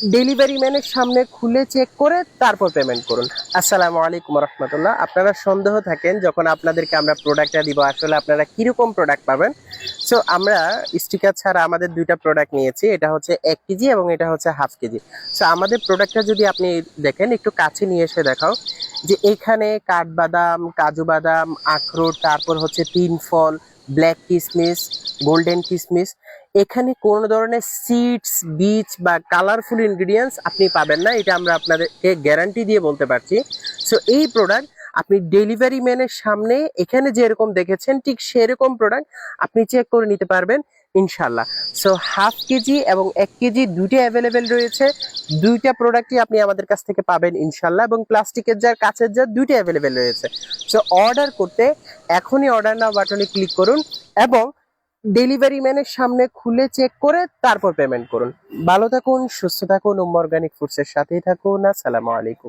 Delivery ম্যানের সামনে খুলে চেক করে তারপর পেমেন্ট করুন। আসসালামু আলাইকুম রহমতুল্লাহ। আপনারা সন্দেহ থাকেন যখন আপনাদেরকে আমরা প্রোডাক্টটা দিব আসলে আপনারা কিরকম প্রোডাক্ট পাবেন। সো আমরা স্টিকার ছাড়া আমাদের দুইটা প্রোডাক্ট নিয়েছি, এটা হচ্ছে 1 কেজি এবং এটা হচ্ছে হাফ কেজি। সো আমাদের প্রোডাক্টটা যদি আপনি দেখেন, একটু কাছে নিয়ে এসে দেখাও যে এখানে কাঠবাদাম, কাজু বাদাম, আখরোট, তারপর হচ্ছে তিন ফল, ব্ল্যাক কিসমিস, গোল্ডেন কিসমিস, এখানে কোনো ধরনের সিডস, বীজ বা কালারফুল ইনগ্রিডিয়েন্টস আপনি পাবেন না, এটা আমরা আপনাদেরকে গ্যারান্টি দিয়ে বলতে পারছি। সো এই প্রোডাক্ট আপনি ডেলিভারি ম্যানের সামনে এখানে যেরকম দেখেছেন ঠিক সেরকম প্রোডাক্ট আপনি চেক করে নিতে পারবেন ইনশাল্লাহ। সো হাফ কেজি এবং 1 কেজি দুইটা অ্যাভেলেবেল রয়েছে। দুইটা প্রোডাক্টই আপনি আমাদের কাছ থেকে পাবেন ইনশাল্লাহ, এবং প্লাস্টিকের জার, কাঁচের জার দুইটা অ্যাভেলেবেল রয়েছে। সো অর্ডার করতে এখনই অর্ডার নাও বাটনে ক্লিক করুন এবং ডেলিভারি ম্যানের সামনে খুলে চেক করে তারপর পেমেন্ট করুন। ভালো থাকুন, সুস্থ থাকুন, অর্গানিক ফুডস এর সাথেই থাকুন। আসসালামু আলাইকুম।